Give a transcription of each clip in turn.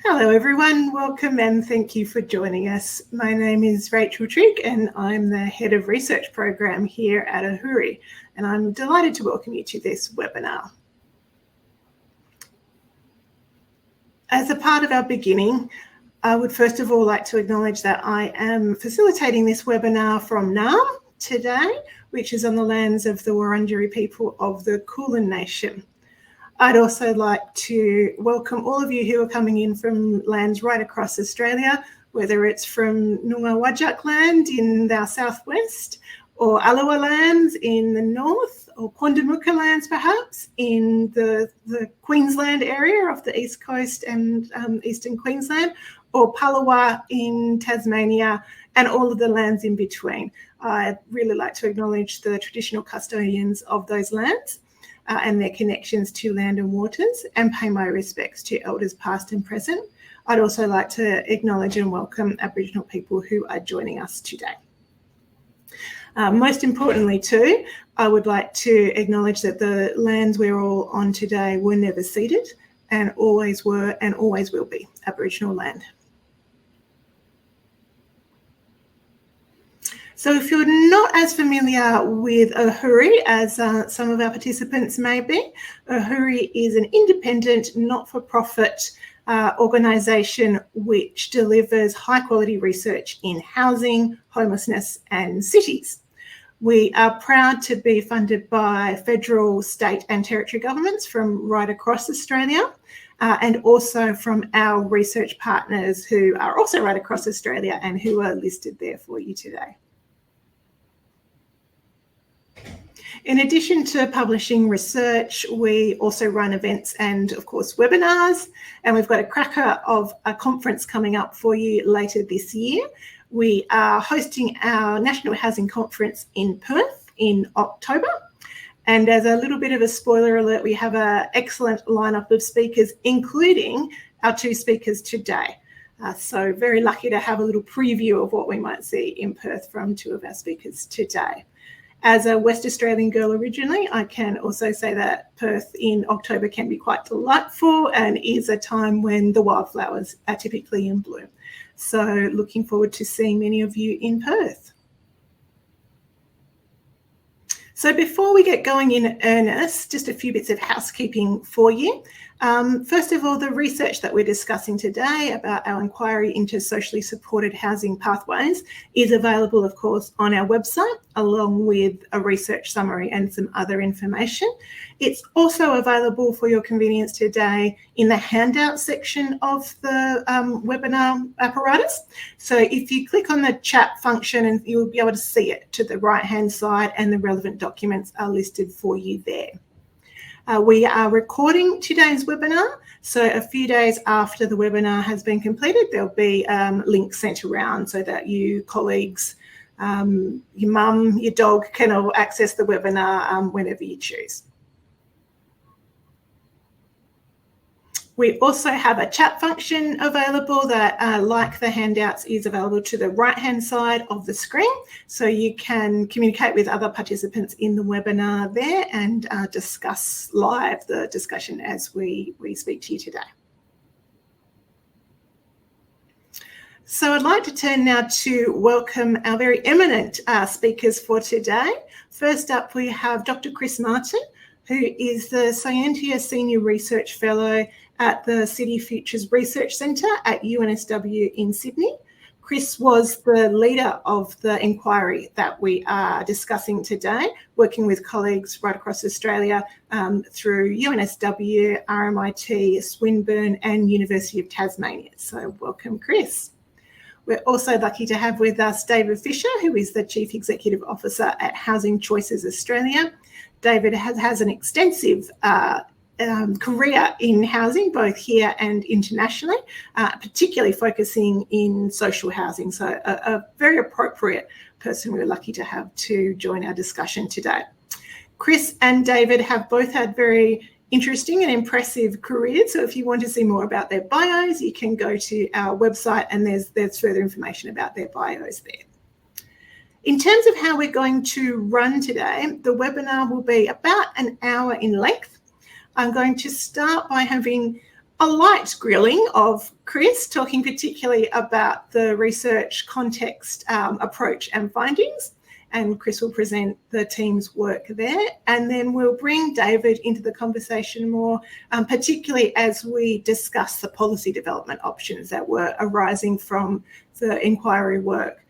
Hello everyone, welcome and thank you for joining us. My name is Rachel Trigg and I'm the Head of Research Program here at AHURI, and I'm delighted to welcome you to this webinar. As a part of our beginning, I would first of all like to acknowledge that I am facilitating this webinar from Naarm today, which is on the lands of the Wurundjeri people of the Kulin Nation. I'd also like to welcome all of you who are coming in from lands right across Australia, whether it's from Noongar Whadjuk land in our southwest, or Alawa lands in the north, or Quandamooka lands perhaps in the Queensland area off the east coast and eastern Queensland, or Palawa in Tasmania, and all of the lands in between. I'd really like to acknowledge the traditional custodians of those lands and their connections to land and waters, and pay my respects to elders past and present. I'd also like to acknowledge and welcome Aboriginal people who are joining us today. Most importantly too, I would like to acknowledge that the lands we're all on today were never ceded and always were and always will be Aboriginal land. So if you're not as familiar with AHURI as some of our participants may be, AHURI is an independent, not-for-profit organisation which delivers high-quality research in housing, homelessness and cities. We are proud to be funded by federal, state and territory governments from right across Australia, and also from our research partners who are also right across Australia and who are listed there for you today. In addition to publishing research, we also run events and, of course, webinars, and we've got a cracker of a conference coming up for you later this year. We are hosting our National Housing Conference in Perth in October, and as a little bit of a spoiler alert, we have an excellent lineup of speakers, including our two speakers today. So very lucky to have a little preview of what we might see in Perth from two of our speakers today. As a West Australian girl originally, I can also say that Perth in October can be quite delightful and is a time when the wildflowers are typically in bloom. So looking forward to seeing many of you in Perth. So before we get going in earnest, just a few bits of housekeeping for you. First of all, the research that we're discussing today about our inquiry into socially supported housing pathways is available, of course, on our website, along with a research summary and some other information. It's also available for your convenience today in the handout section of the webinar apparatus. So if you click on the chat function, and you'll be able to see it to the right-hand side, and the relevant documents are listed for you there. We are recording today's webinar, so a few days after the webinar has been completed, there'll be links sent around so that you, colleagues, your mum, your dog can all access the webinar whenever you choose. We also have a chat function available that, like the handouts, is available to the right-hand side of the screen. So you can communicate with other participants in the webinar there and discuss live the discussion as we speak to you today. So I'd like to turn now to welcome our very eminent speakers for today. First up, we have Dr. Chris Martin, who is the Scientia Senior Research Fellow at the City Futures Research Centre at UNSW in Sydney. Chris was the leader of the inquiry that we are discussing today, working with colleagues right across Australia through UNSW, RMIT, Swinburne and University of Tasmania. So welcome, Chris. We're also lucky to have with us David Fisher, who is the Chief Executive Officer at Housing Choices Australia. David has an extensive career in housing, both here and internationally, particularly focusing in social housing. So a very appropriate person we're lucky to have to join our discussion today. Chris and David have both had very interesting and impressive careers. So if you want to see more about their bios, you can go to our website and there's further information about their bios there. In terms of how we're going to run today, the webinar will be about an hour in length. I'm going to start by having a light grilling of Chris, talking particularly about the research context, approach and findings. And Chris will present the team's work there. And then we'll bring David into the conversation more, particularly as we discuss the policy development options that were arising from the inquiry work.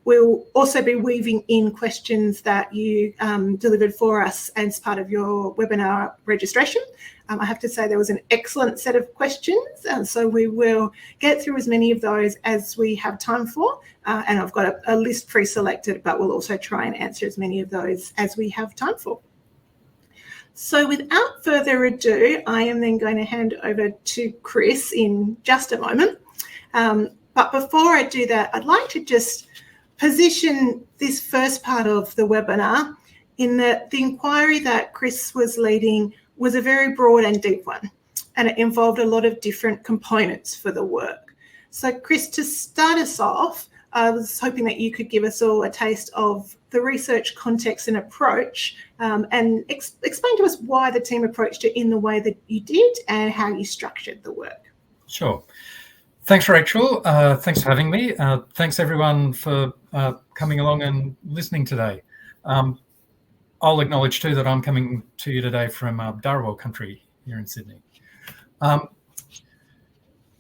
We'll also be weaving in questions that you delivered for us as part of your webinar registration. I have to say there was an excellent set of questions, so we will get through as many of those as we have time for. And I've got a list pre-selected, but we'll also try and answer as many of those as we have time for. So without further ado, I am then going to hand over to Chris in just a moment. But before I do that, I'd like to just position this first part of the webinar in that the inquiry that Chris was leading was a very broad and deep one, and it involved a lot of different components for the work. So Chris, to start us off, I was hoping that you could give us all a taste of the research context and approach, and explain to us why the team approached it in the way that you did and how you structured the work. Sure. Thanks, Rachel. Thanks for having me. Thanks, everyone, for coming along and listening today. I'll acknowledge, too, that I'm coming to you today from Dharawal country here in Sydney.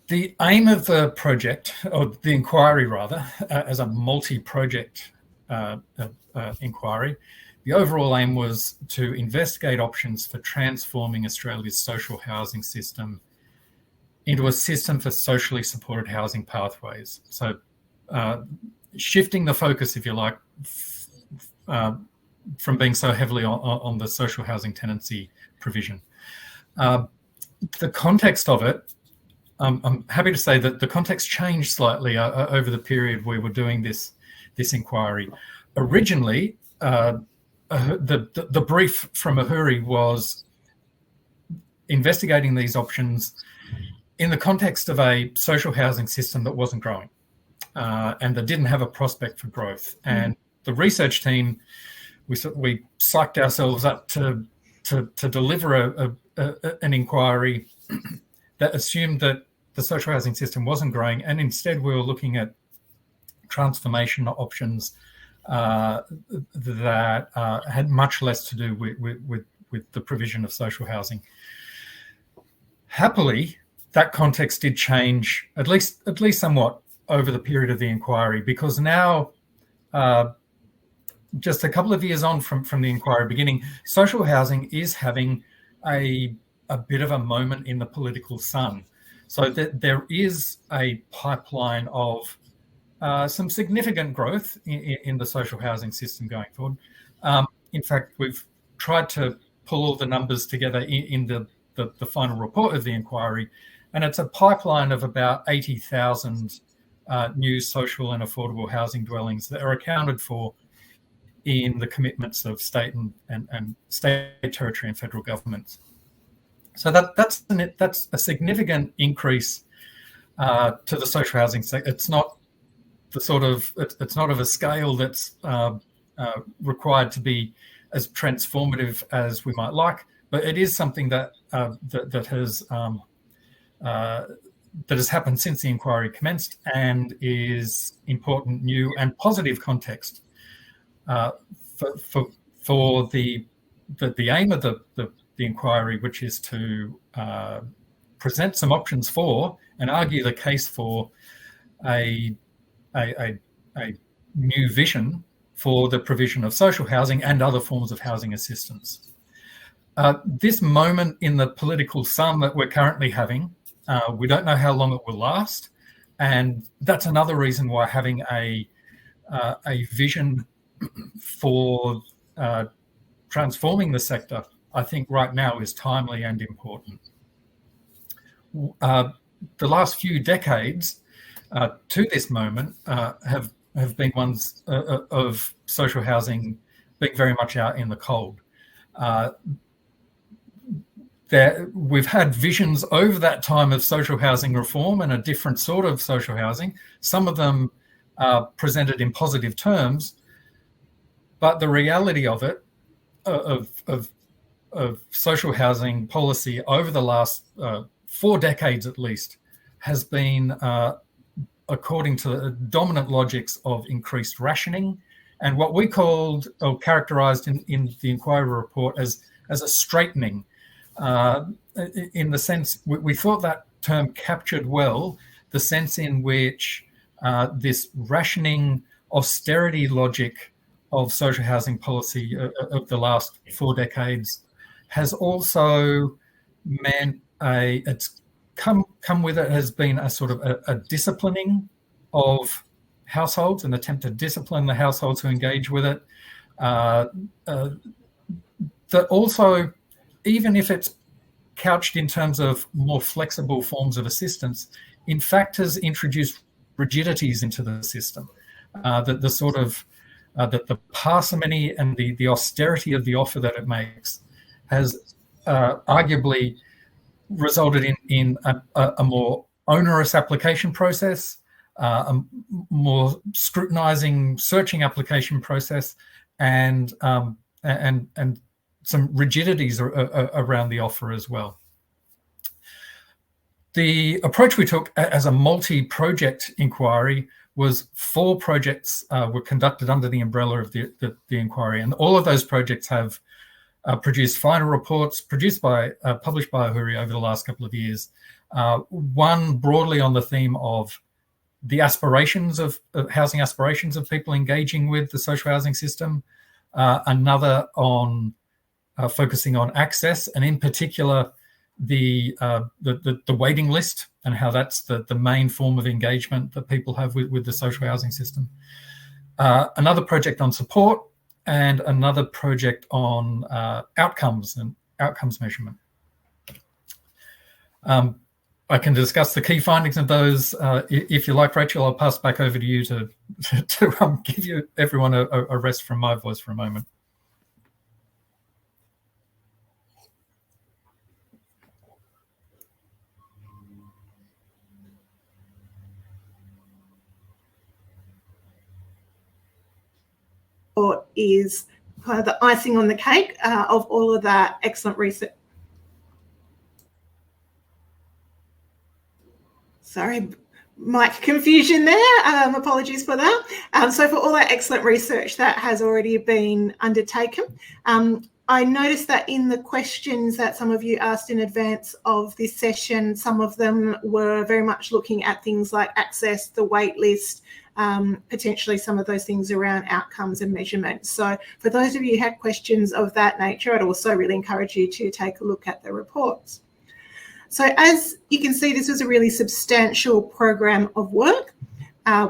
The aim of the project, or the inquiry rather, as a multi-project inquiry, the overall aim was to investigate options for transforming Australia's social housing system into a system for socially supported housing pathways. So shifting the focus, if you like, from being so heavily on the social housing tenancy provision. The context of it, I'm happy to say that the context changed slightly over the period we were doing this inquiry. Originally, the brief from AHURI was investigating these options in the context of a social housing system that wasn't growing and that didn't have a prospect for growth. And the research team, we psyched ourselves up to deliver an inquiry that assumed that the social housing system wasn't growing, and instead we were looking at transformation options that had much less to do with the provision of social housing. Happily, that context did change at least somewhat over the period of the inquiry, because now, just a couple of years on from the inquiry beginning, social housing is having a bit of a moment in the political sun. So that there is a pipeline of some significant growth in the social housing system going forward. In fact, we've tried to pull all the numbers together in the final report of the inquiry, and it's a pipeline of about 80,000 new social and affordable housing dwellings that are accounted for in the commitments of state and state, territory and federal governments. So that's a significant increase to the social housing sector. It's not it's not of a scale that's required to be as transformative as we might like, but it is something that has happened since the inquiry commenced and is important, new and positive context for the aim of the inquiry, which is to present some options for and argue the case for a new vision for the provision of social housing and other forms of housing assistance. This moment in the political sun that we're currently having, we don't know how long it will last, and that's another reason why having a vision for transforming the sector, I think right now is timely and important. The last few decades to this moment have been ones of social housing being very much out in the cold. We've had visions over that time of social housing reform and a different sort of social housing, some of them presented in positive terms, but the reality of it, of social housing policy over the last 4 decades at least, has been according to the dominant logics of increased rationing and what we called or characterized in the inquiry report as a straightening, in the sense we thought that term captured well the sense in which this rationing austerity logic of social housing policy of the last 4 decades has also meant it's come with it has been a sort of a disciplining of households, an attempt to discipline the households who engage with it. That also, even if it's couched in terms of more flexible forms of assistance, in fact has introduced rigidities into the system. That the sort of that the parsimony and the austerity of the offer that it makes has arguably resulted in a more onerous application process, a more scrutinizing, searching application process, and some rigidities around the offer as well. The approach we took as a multi-project inquiry was 4 projects were conducted under the umbrella of the inquiry, and all of those projects have produced final reports published by AHURI over the last couple of years. One broadly on the theme of the aspirations of housing aspirations of people engaging with the social housing system. Another on focusing on access, and in particular the waiting list and how that's the main form of engagement that people have with the social housing system. Another project on support, and another project on outcomes and outcomes measurement. I can discuss the key findings of those if you like, Rachel. I'll pass back over to you to give everyone a rest from my voice for a moment. Or is kind of the icing on the cake of all of that excellent research. Sorry, mic confusion there. Apologies for that. So for all that excellent research that has already been undertaken, I noticed that in the questions that some of you asked in advance of this session, some of them were very much looking at things like access, the wait list, potentially some of those things around outcomes and measurement. So for those of you who had questions of that nature, I'd also really encourage you to take a look at the reports. So as you can see, this was a really substantial program of work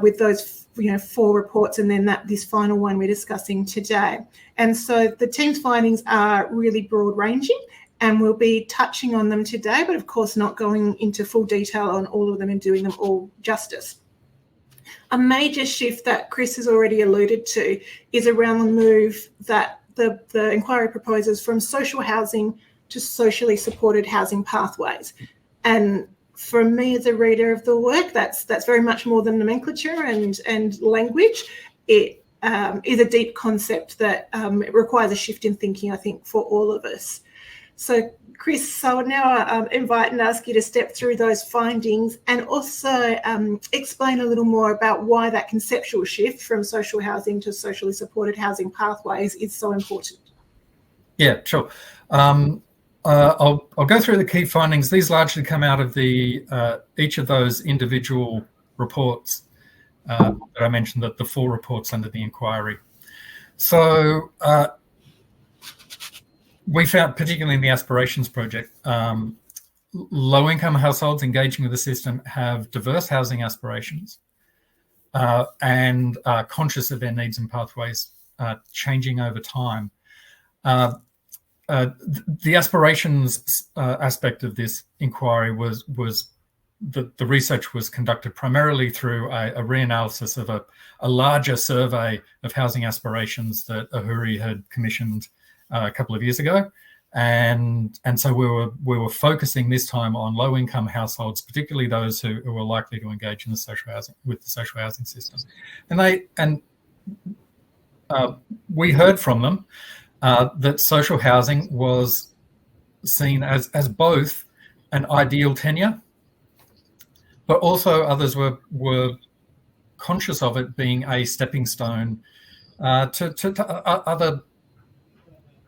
with those 4 reports and then this final one we're discussing today. And so the team's findings are really broad ranging, and we'll be touching on them today, but of course not going into full detail on all of them and doing them all justice. A major shift that Chris has already alluded to is around the move that the inquiry proposes from social housing to socially supported housing pathways. And for me as a reader of the work, that's very much more than nomenclature and language. It is a deep concept that it requires a shift in thinking, I think, for all of us. So Chris, I would now invite and ask you to step through those findings and also explain a little more about why that conceptual shift from social housing to socially supported housing pathways is so important. Yeah, sure. I'll go through the key findings. These largely come out of each of those individual reports that I mentioned, the 4 reports under the inquiry. So we found, particularly in the Aspirations project, low-income households engaging with the system have diverse housing aspirations and are conscious of their needs and pathways changing over time. The aspirations aspect of this inquiry was the research was conducted primarily through a reanalysis of a larger survey of housing aspirations that AHURI had commissioned a couple of years ago, and so we were focusing this time on low-income households, particularly those who were likely to engage in the social housing system, and we heard from them that social housing was seen as both an ideal tenure, but also others were conscious of it being a stepping stone to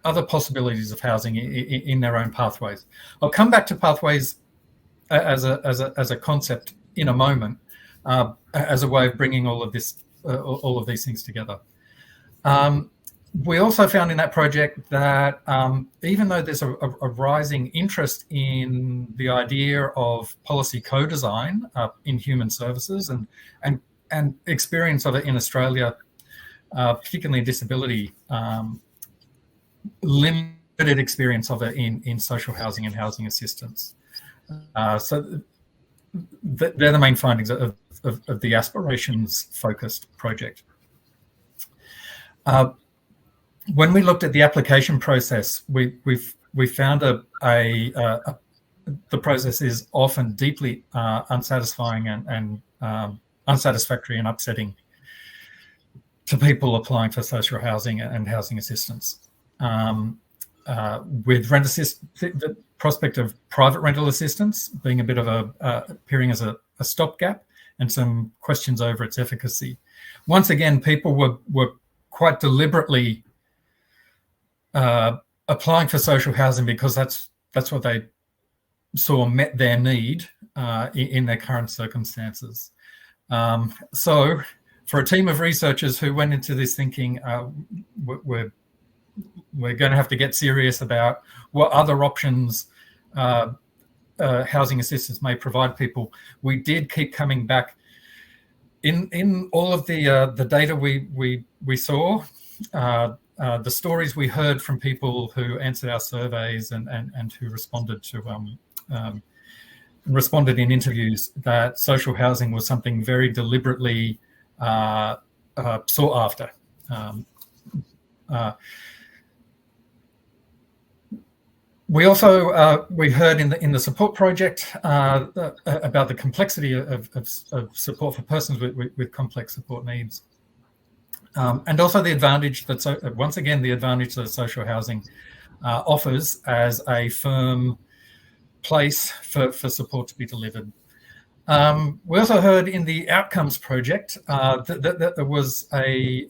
other possibilities of housing in their own pathways. I'll come back to pathways as a concept in a moment, as a way of bringing all of these things together. We also found in that project that even though there's a rising interest in the idea of policy co-design in human services and experience of it in Australia, particularly in disability, limited experience of it in social housing and housing assistance. So they're the main findings of the aspirations-focused project. When we looked at the application process, we found the process is often deeply unsatisfying and unsatisfactory and upsetting to people applying for social housing and housing assistance. With the prospect of private rental assistance being a bit of appearing as a stopgap, and some questions over its efficacy. Once again, people were quite deliberately applying for social housing because that's what they saw met their need in their current circumstances. So for a team of researchers who went into this thinking, we're going to have to get serious about what other options housing assistance may provide people. We did keep coming back in all of the data we saw, the stories we heard from people who answered our surveys and who responded in interviews, that social housing was something very deliberately sought after. We also we heard in the support project about the complexity of support for persons with complex support needs, and also the advantage that once again the advantage that social housing offers as a firm place for support to be delivered. We also heard in the outcomes project that there was a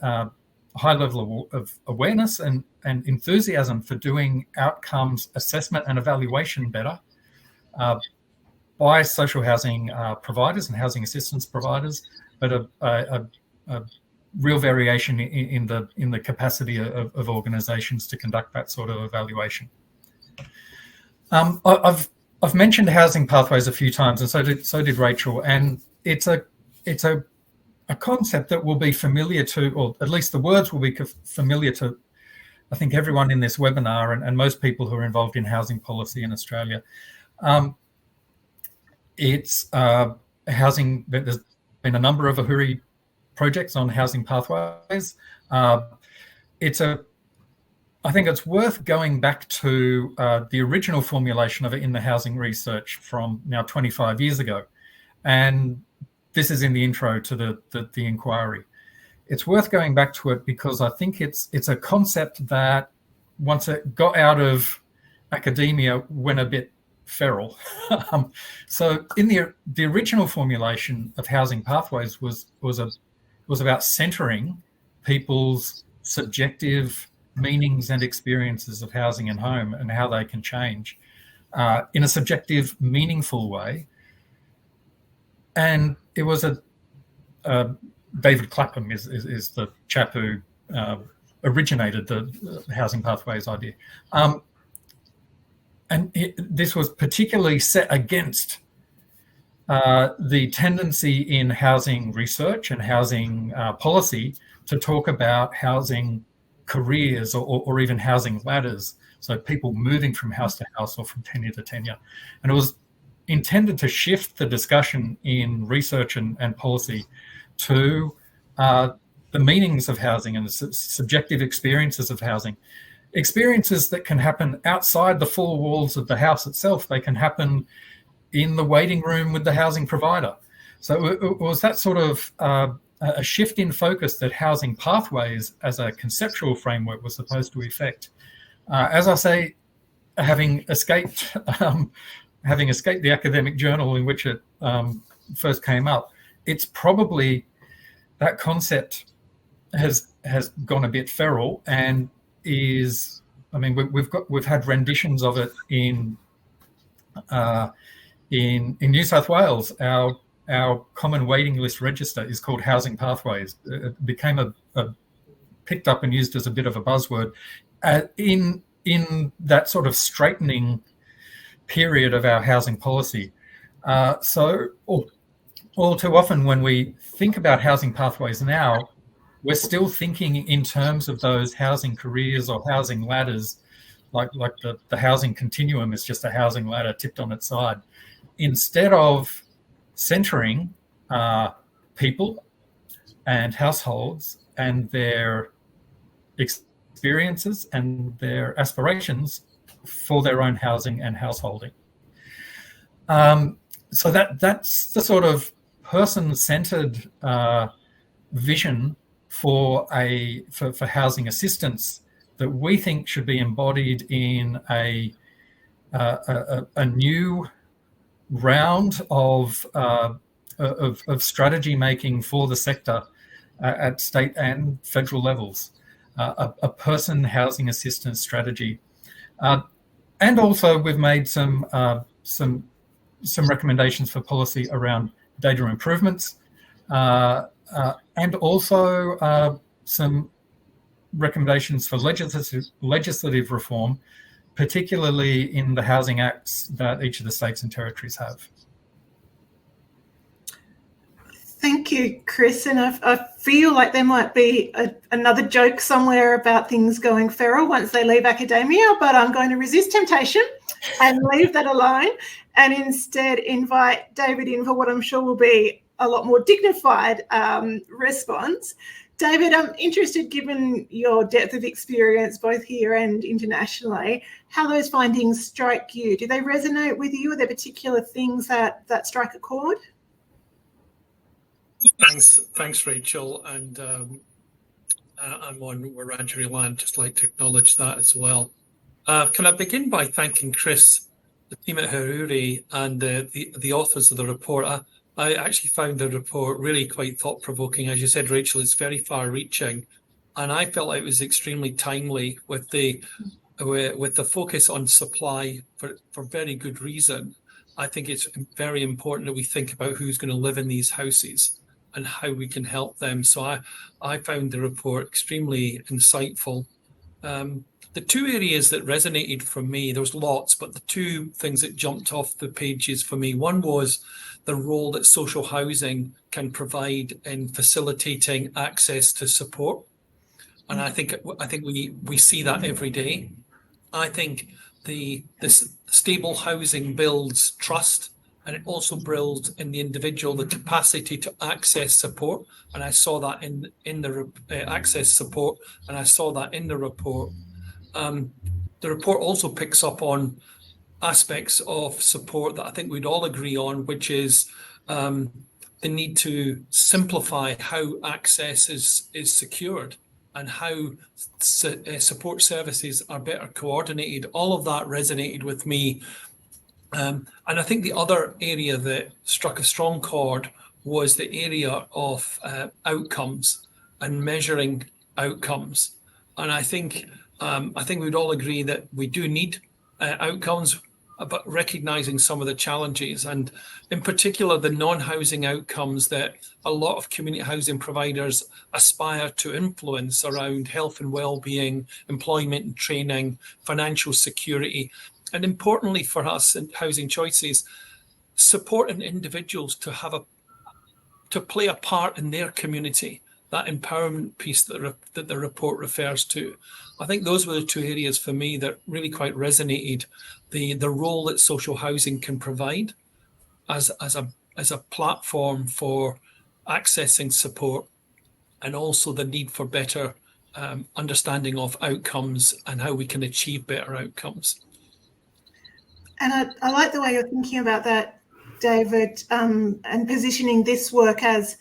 high level of awareness and enthusiasm for doing outcomes assessment and evaluation better by social housing providers and housing assistance providers, but a real variation in the capacity of organisations to conduct that sort of evaluation. I've mentioned housing pathways a few times, and so did Rachel, and it's a concept that will be familiar to, or at least the words will be familiar to, I think, everyone in this webinar and most people who are involved in housing policy in Australia. It's housing. There's been a number of AHURI projects on housing pathways. I think it's worth going back to the original formulation of it in the housing research from now 25 years ago. And this is in the intro to the inquiry. It's worth going back to it because I think it's a concept that once it got out of academia went a bit feral. So in the original formulation of housing pathways was about centering people's subjective meanings and experiences of housing and home and how they can change in a subjective, meaningful way. And it was David Clapham is the chap who originated the housing pathways idea. This was particularly set against the tendency in housing research and housing policy to talk about housing careers or even housing ladders. So people moving from house to house or from tenure to tenure. And it was intended to shift the discussion in research and policy to the meanings of housing and the subjective experiences of housing. Experiences that can happen outside the four walls of the house itself. They can happen in the waiting room with the housing provider. So it was that sort of a shift in focus that housing pathways as a conceptual framework was supposed to effect. As I say, having escaped having escaped the academic journal in which it first came up, it's probably that concept has gone a bit feral and is. I mean, we've had renditions of it in New South Wales. Our common waiting list register is called Housing Pathways. It became picked up and used as a bit of a buzzword in that sort of straightening period of our housing policy. So all too often when we think about housing pathways now, we're still thinking in terms of those housing careers or housing ladders, like the housing continuum is just a housing ladder tipped on its side, instead of centering people and households and their experiences and their aspirations for their own housing and householding. So that's the sort of person-centered vision for housing assistance that we think should be embodied in a new round of strategy making for the sector at state and federal levels. A person housing assistance strategy, and also we've made some recommendations for policy around data improvements, and also some recommendations for legislative reform, particularly in the housing acts that each of the states and territories have. Thank you, Chris. And I feel like there might be another joke somewhere about things going feral once they leave academia, but I'm going to resist temptation and leave that alone and instead invite David in for what I'm sure will be a lot more dignified response. David, I'm interested, given your depth of experience both here and internationally, how those findings strike you. Do they resonate with you? Are there particular things that strike a chord? Thanks, Rachel. And I'm on Wiradjuri land, just like to acknowledge that as well. Can I begin by thanking Chris, the team at AHURI, and the authors of the report? I actually found the report really quite thought-provoking. As you said, Rachel, it's very far-reaching, and I felt like it was extremely timely with the focus on supply for very good reason. I think it's very important that we think about who's going to live in these houses and how we can help them. So I found the report extremely insightful. The two areas that resonated for me, there was lots, but the two things that jumped off the pages for me, one was the role that social housing can provide in facilitating access to support. And I think we see that every day. I think this stable housing builds trust, and it also builds in the individual the capacity to access support. And I saw that in the access support, and I saw that in the report. The report also picks up on aspects of support that I think we'd all agree on, which is the need to simplify how access is secured and how support services are better coordinated. All of that resonated with me. And I think the other area that struck a strong chord was the area of outcomes and measuring outcomes. And I think we'd all agree that we do need outcomes, but recognizing some of the challenges, and in particular the non-housing outcomes that a lot of community housing providers aspire to influence around health and well-being, employment and training, financial security, and importantly for us in Housing Choices, supporting individuals to play a part in their community, that empowerment piece that the report refers to. I think those were the two areas for me that really quite resonated. The role that social housing can provide as a platform for accessing support, and also the need for better understanding of outcomes and how we can achieve better outcomes. And I like the way you're thinking about that, David, and positioning this work as,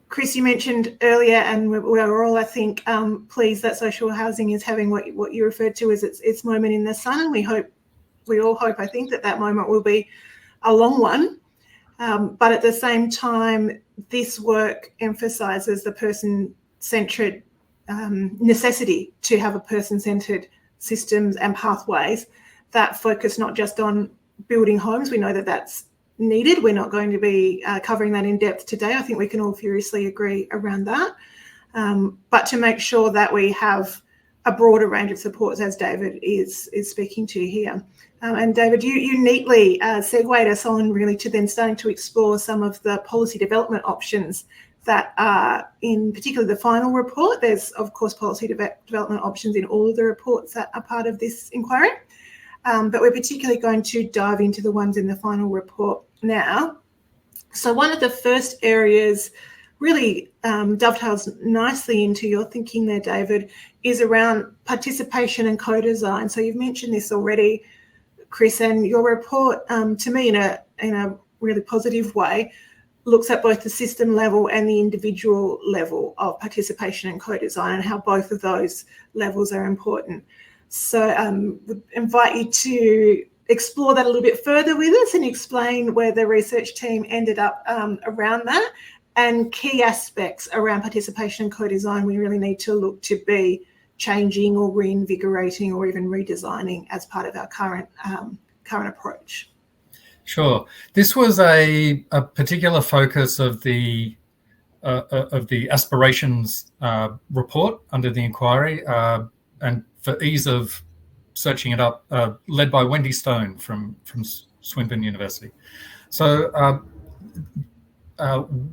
Chris, you mentioned earlier, and we're all, I think, pleased that social housing is having what you referred to as its moment in the sun, and we hope we all hope, I think, that moment will be a long one. But at the same time, this work emphasises the person-centred necessity to have a person-centred systems and pathways that focus not just on building homes. We know that that's needed. We're not going to be covering that in depth today. I think we can all furiously agree around that. But to make sure that we have a broader range of supports, as David is speaking to here. And David, you neatly segued us on really to then starting to explore some of the policy development options that are in particular the final report. There's, of course, policy development options in all of the reports that are part of this inquiry. But we're particularly going to dive into the ones in the final report now. So one of the first areas really dovetails nicely into your thinking there, David, is around participation and co-design. So you've mentioned this already, Chris, and your report, to me, in a really positive way, looks at both the system level and the individual level of participation and co-design and how both of those levels are important. So would invite you to explore that a little bit further with us and explain where the research team ended up around that, and key aspects around participation and co-design we really need to look to be changing or reinvigorating or even redesigning as part of our current approach. Sure. This was a particular focus of the aspirations report under the inquiry, and for ease of searching it up, led by Wendy Stone from Swinburne University. So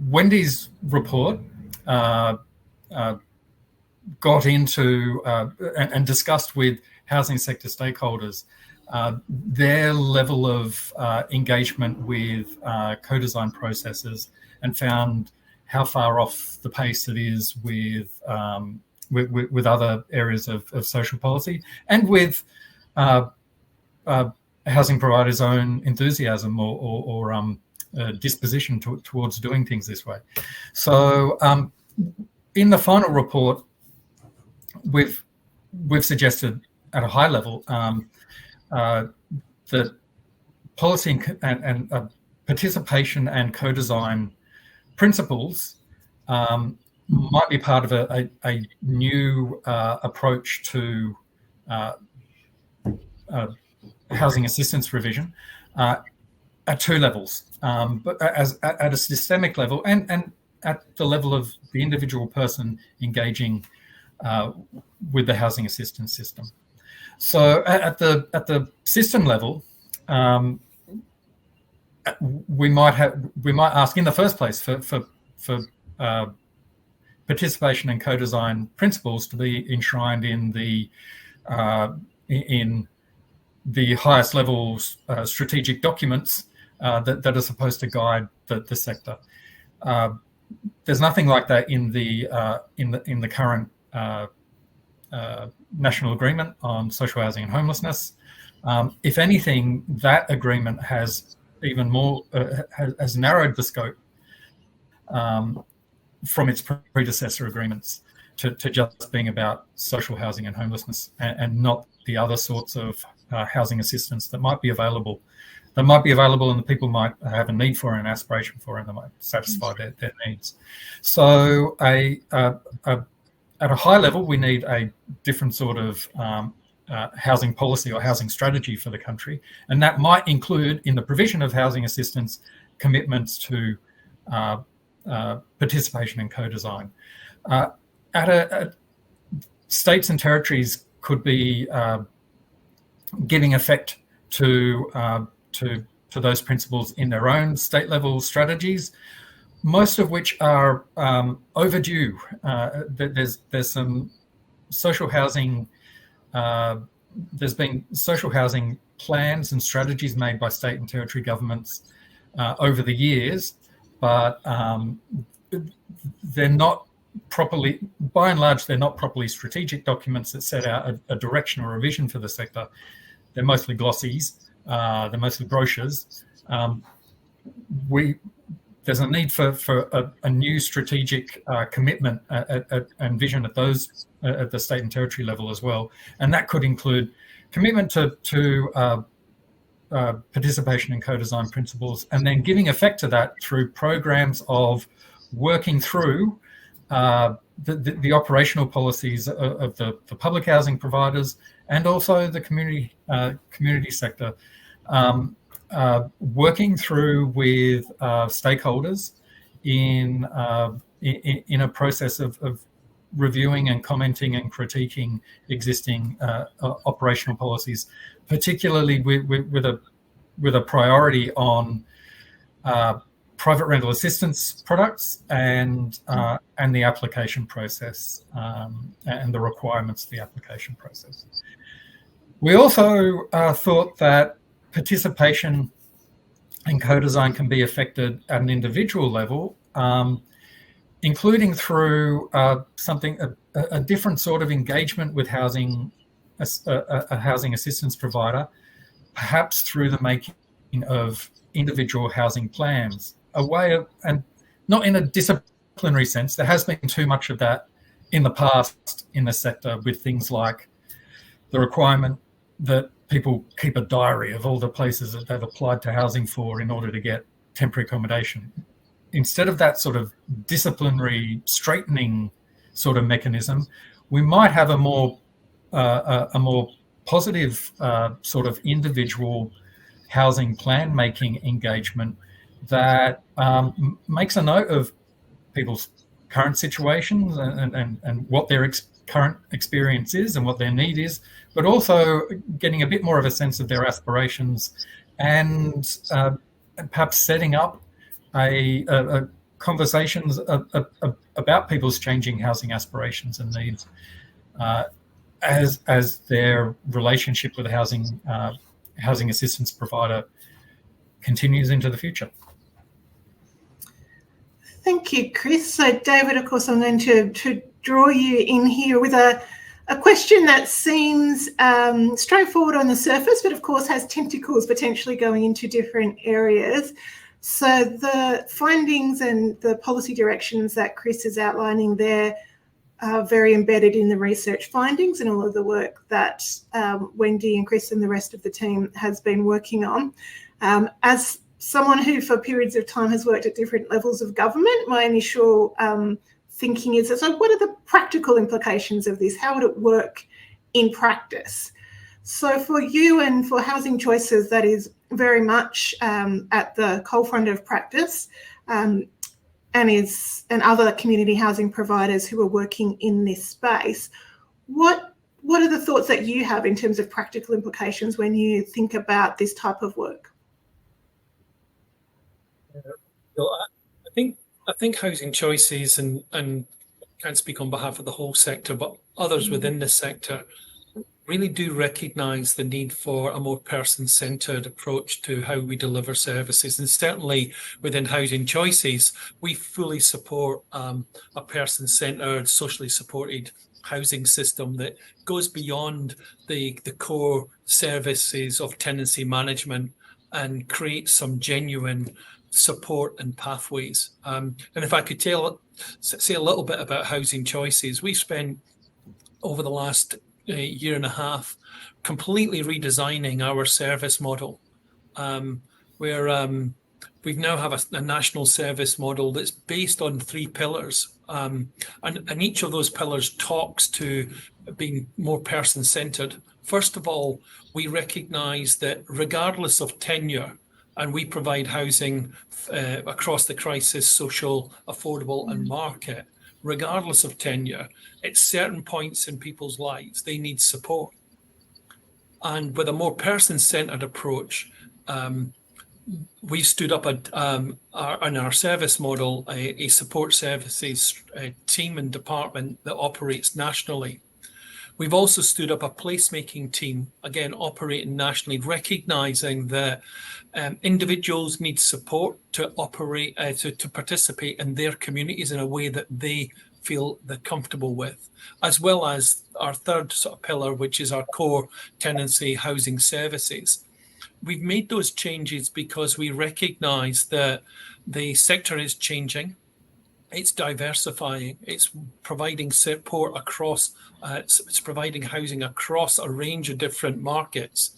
Wendy's report got into and discussed with housing sector stakeholders their level of engagement with co-design processes, and found how far off the pace it is with other areas of social policy, and with housing providers' own enthusiasm or disposition towards doing things this way. So in the final report, we've suggested at a high level that policy and participation and co-design principles might be part of a new approach to housing assistance revision at two levels, but at a systemic level and at the level of the individual person engaging with the housing assistance system. So at the system level, we might ask in the first place for participation and co-design principles to be enshrined in the highest levels strategic documents that are supposed to guide the sector. There's nothing like that in the current national agreement on social housing and homelessness. If anything, that agreement has even more has narrowed the scope from its predecessor agreements to just being about social housing and homelessness, and not the other sorts of housing assistance that might be available. And the people might have a need for and an aspiration for, and they might satisfy their needs. So at a high level, we need a different sort of housing policy or housing strategy for the country, and that might include, in the provision of housing assistance, commitments to participation and co-design. States and territories could be giving effect to those principles in their own state level strategies, most of which are overdue. There's some social housing. There's been social housing plans and strategies made by state and territory governments over the years, but they're not properly, by and large, they're not properly strategic documents that set out a direction or a vision for the sector. They're mostly glossies. They're mostly brochures. There's a need for a new strategic commitment and vision at the state and territory level as well, and that could include commitment to participation in co-design principles, and then giving effect to that through programs of working through the operational policies of the public housing providers and also the community sector, working through with stakeholders in a process of reviewing and commenting and critiquing existing operational policies, particularly with a priority on private rental assistance products and the application process and the requirements of the application process. We also thought that participation in co-design can be affected at an individual level, including through a different sort of engagement with a housing assistance provider, perhaps through the making of individual housing plans, a way of, and not in a disciplinary sense. There has been too much of that in the past in the sector, with things like the requirement that people keep a diary of all the places that they've applied to housing for in order to get temporary accommodation. Instead of that sort of disciplinary straightening sort of mechanism, we might have a more positive sort of individual housing plan making engagement that makes a note of people's current situations and what their current experience is and what their need is, but also getting a bit more of a sense of their aspirations and perhaps setting up a conversations about people's changing housing aspirations and needs as their relationship with a housing assistance provider continues into the future. Thank you, Chris. So, David, of course, I'm going to draw you in here with a question that seems straightforward on the surface, but of course has tentacles potentially going into different areas. So the findings and the policy directions that Chris is outlining there are very embedded in the research findings and all of the work that Wendy and Chris and the rest of the team has been working on. As someone who for periods of time has worked at different levels of government, my initial thinking is, so what are the practical implications of this? How would it work in practice? So for you and for Housing Choices, that is very much at the coalfront of practice, and other community housing providers who are working in this space. What are the thoughts that you have in terms of practical implications when you think about this type of work? I think Housing Choices and can't speak on behalf of the whole sector, but others within the sector really do recognise the need for a more person-centred approach to how we deliver services. And certainly within Housing Choices, we fully support a person-centred, socially supported housing system that goes beyond the core services of tenancy management and creates some genuine support and pathways. And if I could say a little bit about Housing Choices, we spent over the last year and a half completely redesigning our service model, where we now have a national service model that's based on 3 pillars, and each of those pillars talks to being more person-centred. First of all, we recognise that regardless of tenure, and we provide housing across the crisis, social, affordable and market, regardless of tenure, at certain points in people's lives, they need support. And with a more person-centred approach, we stood up in our service model a support services team and department that operates nationally. We've also stood up a placemaking team, again, operating nationally, recognising that individuals need support to operate, to participate in their communities in a way that they feel they're comfortable with, as well as our third sort of pillar, which is our core tenancy housing services. We've made those changes because we recognise that the sector is changing. It's diversifying. It's providing support across, it's providing housing across a range of different markets.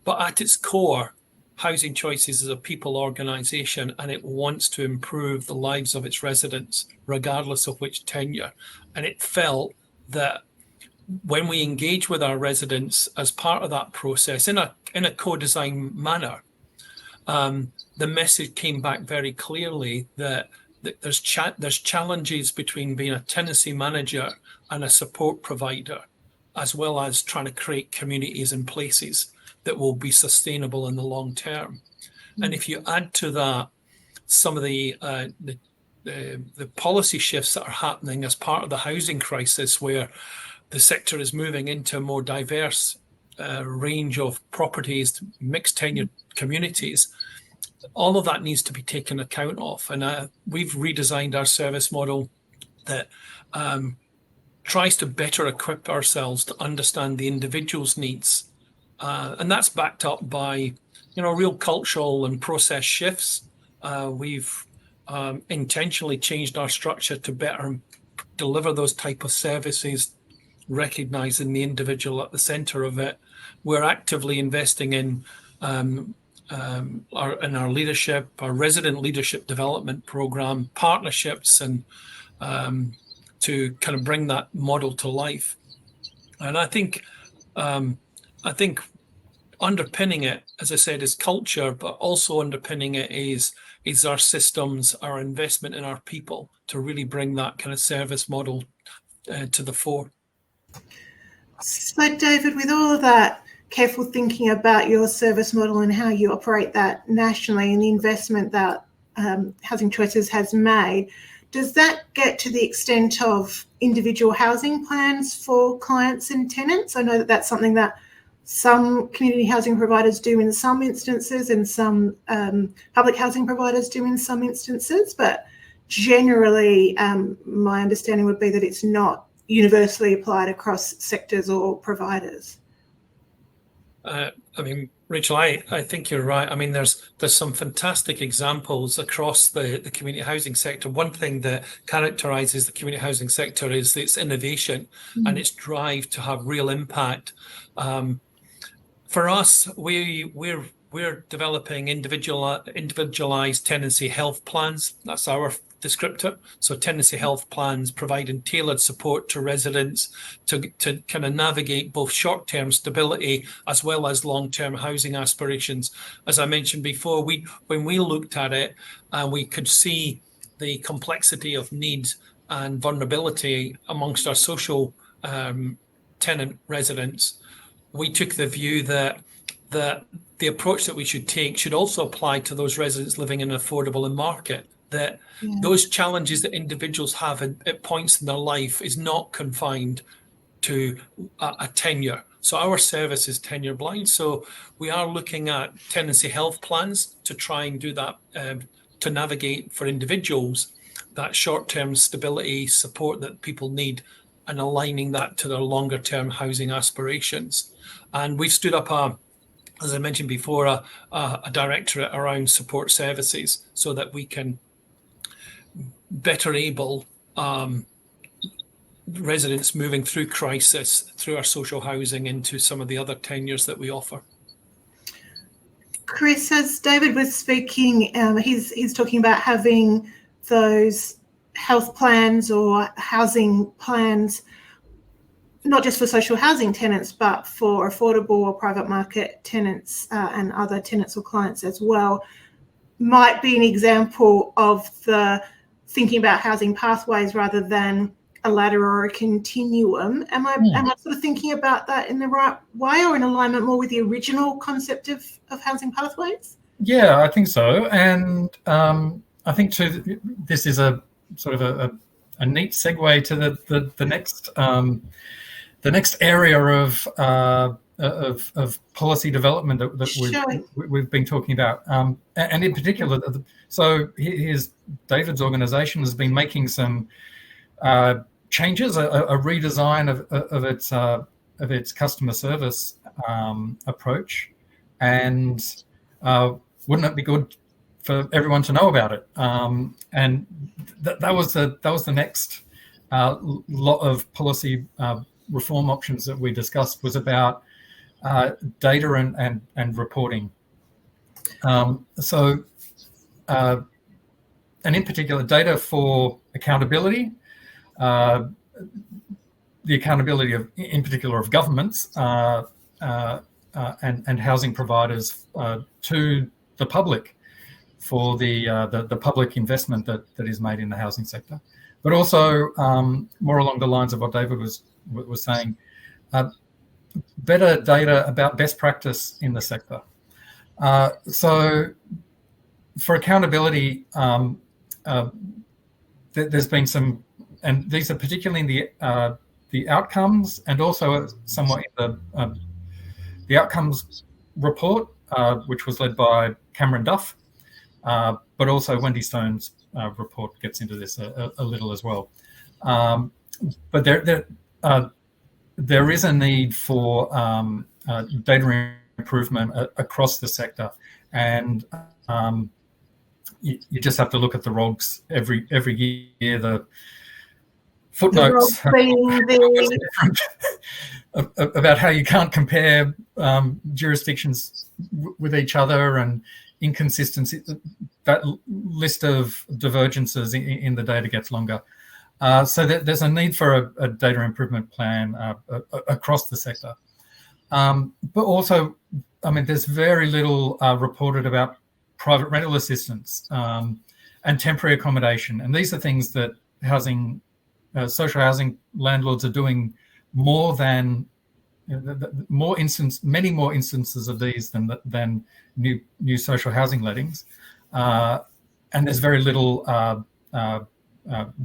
But at its core, Housing Choices is a people organisation, and it wants to improve the lives of its residents, regardless of which tenure. And it felt that when we engage with our residents as part of that process in a co-design manner, the message came back very clearly that there's challenges between being a tenancy manager and a support provider, as well as trying to create communities and places that will be sustainable in the long term. And if you add to that some of the policy shifts that are happening as part of the housing crisis, where the sector is moving into a more diverse range of properties, mixed tenure communities, all of that needs to be taken account of. And we've redesigned our service model that tries to better equip ourselves to understand the individual's needs. And that's backed up by, real cultural and process shifts. We've intentionally changed our structure to better deliver those type of services, recognizing the individual at the center of it. We're actively investing in our leadership, our resident leadership development program, partnerships, and to kind of bring that model to life. And I think underpinning it, as I said, is culture, but also underpinning it is our systems, our investment in our people to really bring that kind of service model to the fore. So, David, with all of that careful thinking about your service model and how you operate that nationally and the investment that Housing Choices has made, does that get to the extent of individual housing plans for clients and tenants? I know that that's something that some community housing providers do in some instances and some public housing providers do in some instances, but generally my understanding would be that it's not universally applied across sectors or providers. Rachel, I think you're right. I mean, there's some fantastic examples across the community housing sector. One thing that characterises the community housing sector is its innovation and its drive to have real impact. For us, we're developing individualised tenancy health plans. That's our descriptor. So tenancy health plans providing tailored support to residents to kind of navigate both short-term stability as well as long-term housing aspirations. As I mentioned before, when we looked at it, we could see the complexity of needs and vulnerability amongst our social tenant residents. We took the view that the approach that we should take should also apply to those residents living in an affordable market, that those challenges that individuals have at points in their life is not confined to a tenure. So our service is tenure blind. So we are looking at tenancy health plans to try and do that, to navigate for individuals that short-term stability support that people need and aligning that to their longer-term housing aspirations. And we've stood up as I mentioned before, a directorate around support services so that we can better able residents moving through crisis, through our social housing into some of the other tenures that we offer. Chris, as David was speaking, he's talking about having those health plans or housing plans, not just for social housing tenants, but for affordable or private market tenants and other tenants or clients as well, might be an example of the thinking about housing pathways rather than a ladder or a continuum. Am I sort of thinking about that in the right way or in alignment more with the original concept of housing pathways? Yeah, I think so. And I think too, this is a sort of a neat segue to the next area of policy development that we've been talking about, and in particular, so here's David's organisation has been making some changes, a redesign of its customer service approach, and wouldn't it be good for everyone to know about it? And that was the next lot of policy reform options that we discussed, was about data and reporting. And in particular, data for accountability, the accountability of, in particular, of governments and housing providers to the public for the public investment that is made in the housing sector, but also more along the lines of what David was saying, better data about best practice in the sector. So for accountability, there's been some, and these are particularly in the outcomes and also somewhat in the outcomes report, which was led by Cameron Duff, but also Wendy Stone's report gets into this a little as well. But there is a need for data improvement across the sector, and you just have to look at the ROGs every year. The footnotes about how you can't compare jurisdictions with each other and inconsistency. That list of divergences in the data gets longer. So there's a need for a data improvement plan across the sector. But also, I mean, there's very little reported about private rental assistance and temporary accommodation. And these are things that social housing landlords are doing more than many more instances of these than new social housing lettings, and there's very little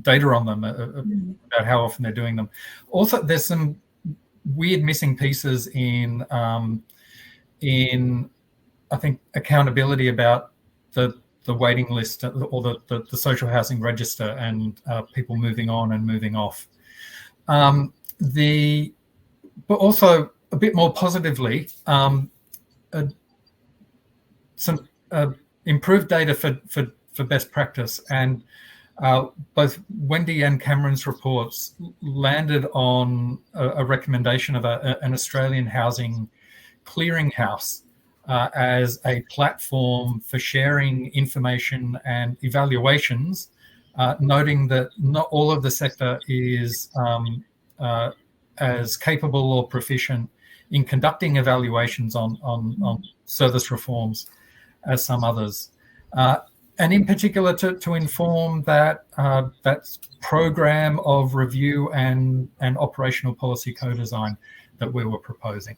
data on them about how often they're doing them. Also, there's some weird missing pieces in I think accountability about the waiting list or the social housing register and people moving on and moving off. But also a bit more positively, some improved data for best practice, and both Wendy and Cameron's reports landed on a recommendation of an Australian housing clearinghouse as a platform for sharing information and evaluations, noting that not all of the sector is as capable or proficient in conducting evaluations on service reforms as some others. And in particular to inform that program of review and operational policy co-design that we were proposing.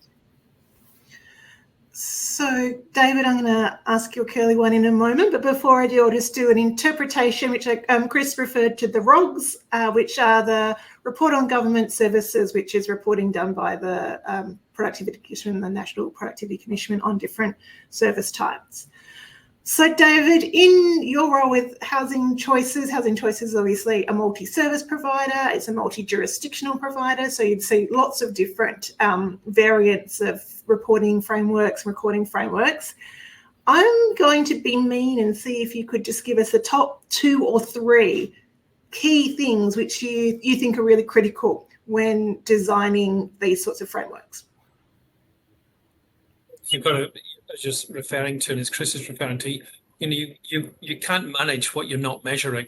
So, David, I'm going to ask you a curly one in a moment, but before I do, I'll just do an interpretation, which Chris referred to the ROGs, which are the Report on Government Services, which is reporting done by the Productivity Commission, the National Productivity Commission, on different service types. So, David, in your role with Housing Choices is obviously a multi-service provider. It's a multi-jurisdictional provider. So you'd see lots of different variants of reporting frameworks, recording frameworks. I'm going to be mean and see if you could just give us the top 2 or 3 key things which you think are really critical when designing these sorts of frameworks. You've got to, just referring to, and as Chris is referring to, you can't manage what you're not measuring.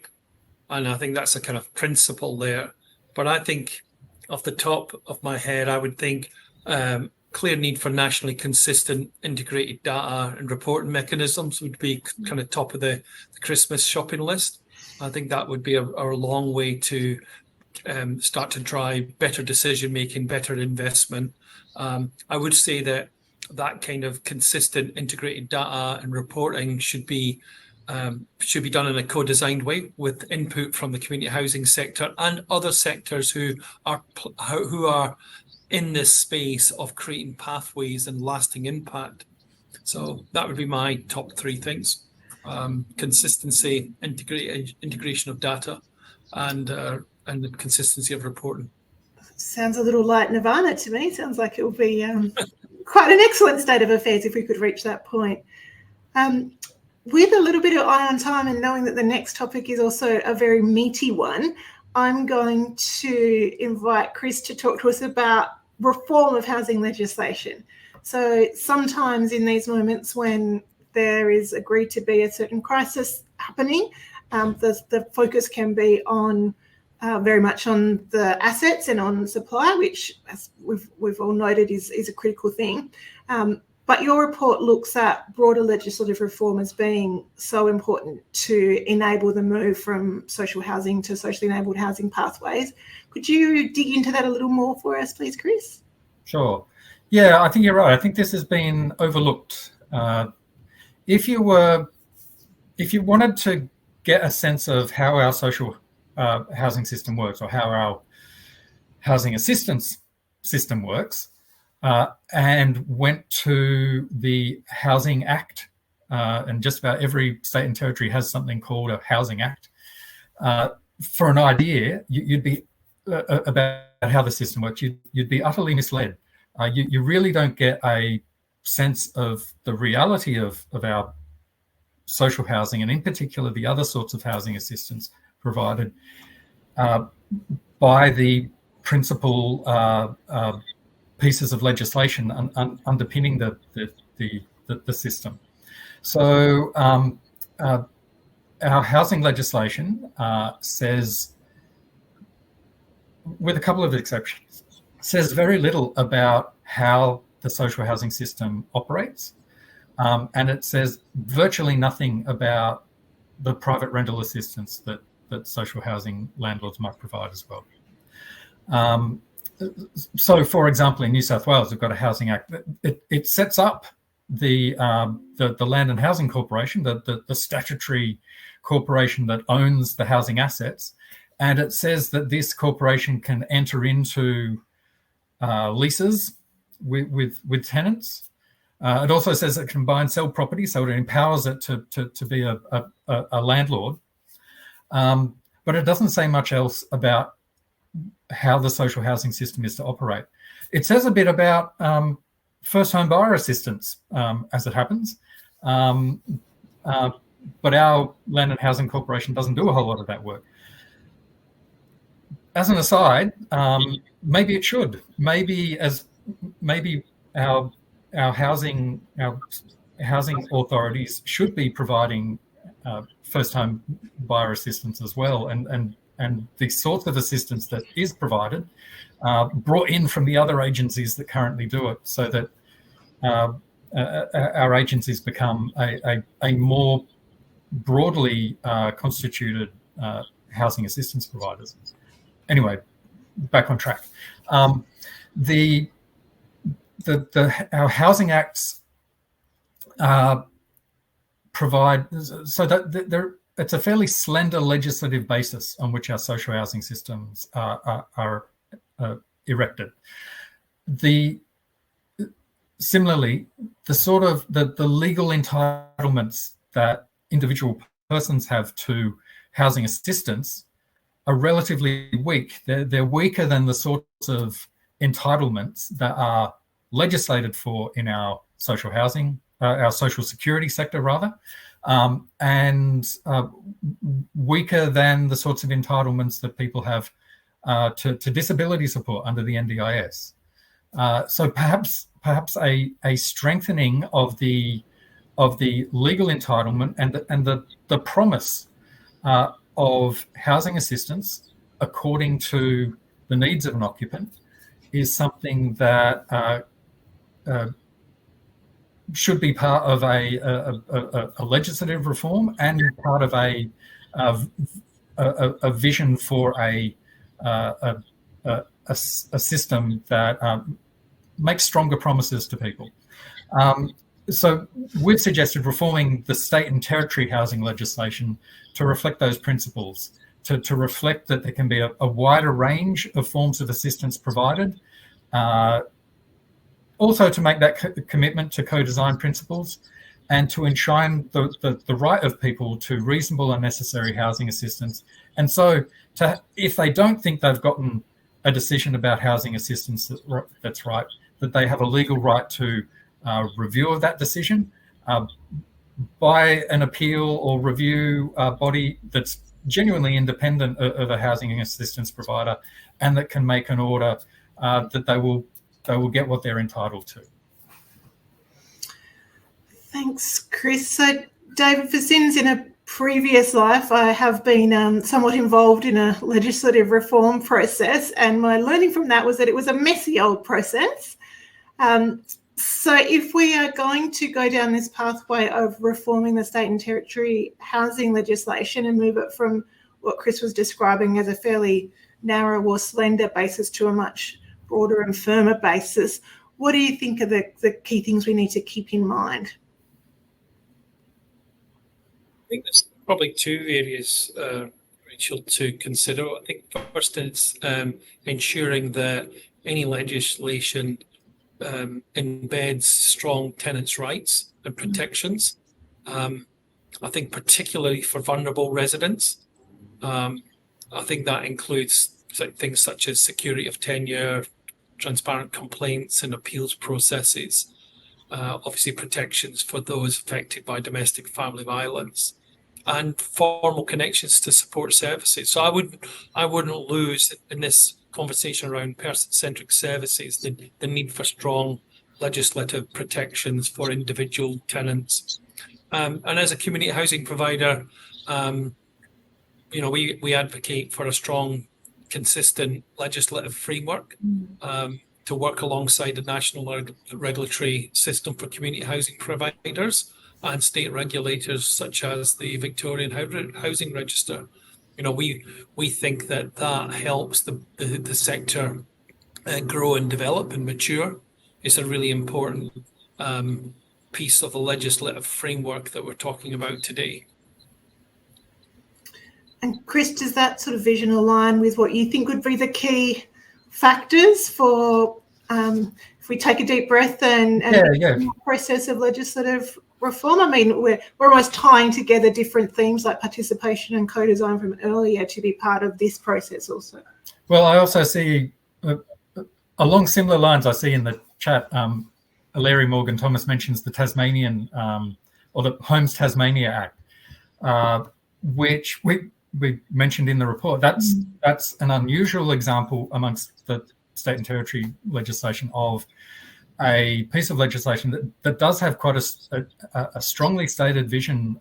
And I think that's a kind of principle there. But I think off the top of my head, I would think clear need for nationally consistent integrated data and reporting mechanisms would be kind of top of the Christmas shopping list. I think that would be a long way to start to drive better decision making, better investment. I would say that kind of consistent integrated data and reporting should be done in a co-designed way with input from the community housing sector and other sectors who are in this space of creating pathways and lasting impact. So that would be my top 3 things: consistency, integration of data, and the consistency of reporting. Sounds a little like Nirvana to me. Sounds like it will be quite an excellent state of affairs if we could reach that point. With a little bit of eye on time and knowing that the next topic is also a very meaty one, I'm going to invite Chris to talk to us about reform of housing legislation. So sometimes in these moments when there is agreed to be a certain crisis happening, the focus can be on very much on the assets and on supply, which, as we've all noted, is a critical thing. But your report looks at broader legislative reform as being so important to enable the move from social housing to socially enabled housing pathways. Could you dig into that a little more for us, please, Chris? Sure. Yeah, I think you're right. I think this has been overlooked. If you wanted to get a sense of how our social housing system works, or how our housing assistance system works, and went to the Housing Act, and just about every state and territory has something called a Housing Act, for an idea, you'd be about how the system works, you'd be utterly misled. You really don't get a sense of the reality of our social housing, and in particular the other sorts of housing assistance provided by the principal pieces of legislation underpinning the system. So our housing legislation says, with a couple of exceptions, says very little about how the social housing system operates, and it says virtually nothing about the private rental assistance that social housing landlords might provide as well. So, for example, in New South Wales, we've got a Housing Act. It sets up the Land and Housing Corporation, the statutory corporation that owns the housing assets, and it says that this corporation can enter into leases with tenants. It also says it can buy and sell property, so it empowers it to be a landlord. But it doesn't say much else about how the social housing system is to operate. It says a bit about first home buyer assistance, as it happens. But our Land and Housing Corporation doesn't do a whole lot of that work. As an aside, maybe it should. Maybe our housing authorities should be providing first home buyer assistance as well, and the sorts of assistance that is provided brought in from the other agencies that currently do it, so that our agencies become a more broadly constituted housing assistance providers. Anyway, back on track. Our housing acts provide, so that it's a fairly slender legislative basis on which our social housing systems are erected. Similarly, the sort of the legal entitlements that individual persons have to housing assistance are relatively weak. They're weaker than the sorts of entitlements that are legislated for in our social housing, our social security sector rather, and weaker than the sorts of entitlements that people have to disability support under the NDIS. So perhaps a strengthening of the legal entitlement and the promise of housing assistance according to the needs of an occupant is something that should be part of a legislative reform and part of a vision for a system that makes stronger promises to people. So we've suggested reforming the state and territory housing legislation to reflect those principles, to reflect that there can be a wider range of forms of assistance provided, also to make that commitment to co-design principles, and to enshrine the right of people to reasonable and necessary housing assistance. And so if they don't think they've gotten a decision about housing assistance that's right, that they have a legal right to review of that decision by an appeal or review body that's genuinely independent of a housing assistance provider, and that can make an order that they will get what they're entitled to. Thanks, Chris. So, David, for sins in a previous life, I have been somewhat involved in a legislative reform process, and my learning from that was that it was a messy old process. So if we are going to go down this pathway of reforming the state and territory housing legislation and move it from what Chris was describing as a fairly narrow or slender basis to a much broader and firmer basis, what do you think are the key things we need to keep in mind? I think there's probably two areas, Rachel, to consider. I think first it's ensuring that any legislation embeds strong tenants' rights and protections. I think particularly for vulnerable residents. I think that includes things such as security of tenure, transparent complaints and appeals processes, obviously protections for those affected by domestic family violence, and formal connections to support services. So I wouldn't lose in this conversation around person-centric services the need for strong legislative protections for individual tenants. And as a community housing provider, we advocate for a strong, consistent legislative framework to work alongside the national regulatory system for community housing providers and state regulators such as the Victorian Housing Register. We think that helps the sector grow and develop and mature. It's a really important piece of the legislative framework that we're talking about today. And Chris, does that sort of vision align with what you think would be the key factors for, if we take a deep breath and the process of legislative reform? I mean, we're almost tying together different themes like participation and co-design from earlier to be part of this process also. Well, I also see, along similar lines, I see in the chat, Larry Morgan Thomas mentions the Tasmanian, or the Homes Tasmania Act, which we mentioned in the report. That's an unusual example amongst the state and territory legislation of a piece of legislation that does have quite a strongly stated vision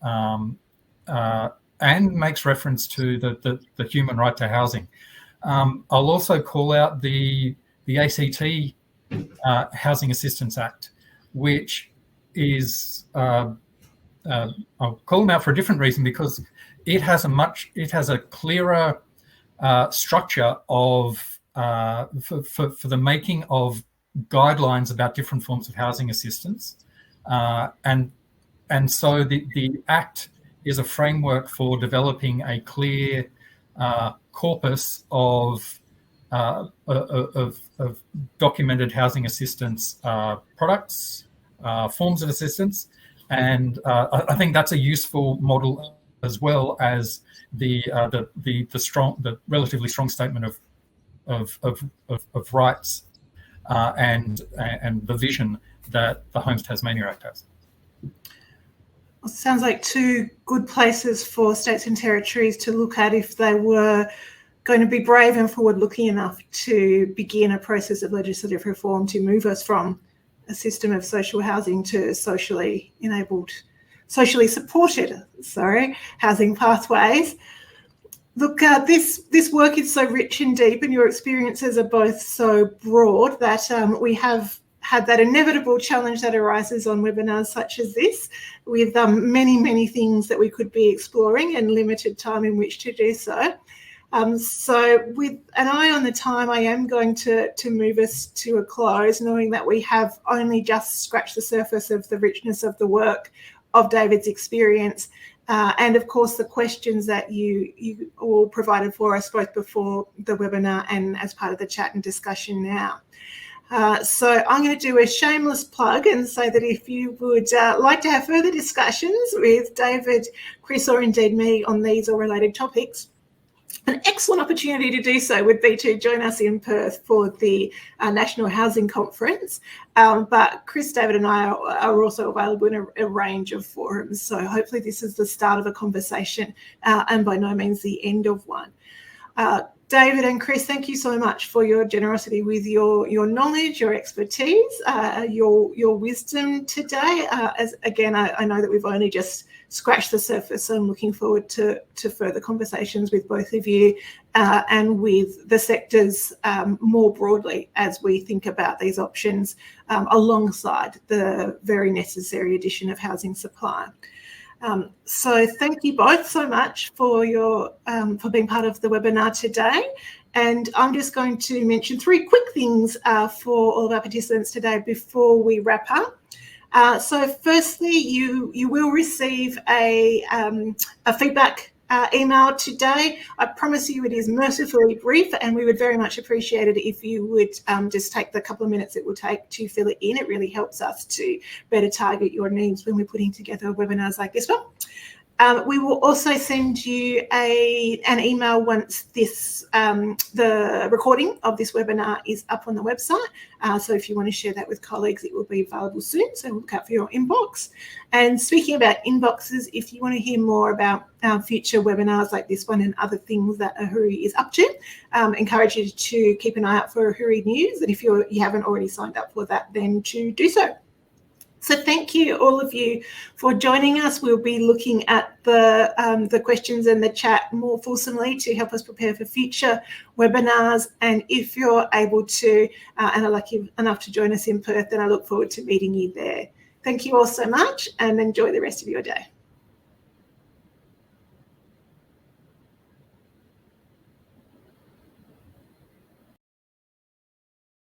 and makes reference to the human right to housing. I'll also call out the ACT Housing Assistance Act, which is I'll call them out for a different reason, because it has a clearer structure of for the making of guidelines about different forms of housing assistance, and so the Act is a framework for developing a clear corpus of documented housing assistance products, forms of assistance, and I think that's a useful model, as well as the relatively strong statement of rights and the vision that the Homes Tasmania Act has. Well, sounds like two good places for states and territories to look at if they were going to be brave and forward-looking enough to begin a process of legislative reform to move us from a system of social housing to socially supported housing pathways. Look, this work is so rich and deep, and your experiences are both so broad that we have had that inevitable challenge that arises on webinars such as this, with many, many things that we could be exploring and limited time in which to do so. So with an eye on the time, I am going to move us to a close, knowing that we have only just scratched the surface of the richness of the work of David's experience, and of course the questions that you all provided for us both before the webinar and as part of the chat and discussion now. So I'm going to do a shameless plug and say that if you would like to have further discussions with David, Chris, or indeed me on these or related topics, an excellent opportunity to do so would be to join us in Perth for the National Housing Conference. But Chris, David and I are also available in a range of forums. So hopefully this is the start of a conversation and by no means the end of one. David and Chris, thank you so much for your generosity with your knowledge, your expertise, your wisdom today. As again, I know that we've only just scratched the surface, so I'm looking forward to further conversations with both of you and with the sectors more broadly as we think about these options alongside the very necessary addition of housing supply. So thank you both so much for your for being part of the webinar today. And I'm just going to mention 3 quick things for all of our participants today before we wrap up. So firstly, you will receive a feedback email today. I promise you it is mercifully brief, and we would very much appreciate it if you would just take the couple of minutes it will take to fill it in. It really helps us to better target your needs when we're putting together webinars like this one. We will also send you an email once this the recording of this webinar is up on the website. So if you want to share that with colleagues, it will be available soon. So look out for your inbox. And speaking about inboxes, if you want to hear more about future webinars like this one and other things that AHURI is up to, encourage you to keep an eye out for AHURI news. And if you haven't already signed up for that, then to do so. So thank you, all of you, for joining us. We'll be looking at the questions in the chat more fulsomely to help us prepare for future webinars. And if you're able to and are lucky enough to join us in Perth, then I look forward to meeting you there. Thank you all so much, and enjoy the rest of your day.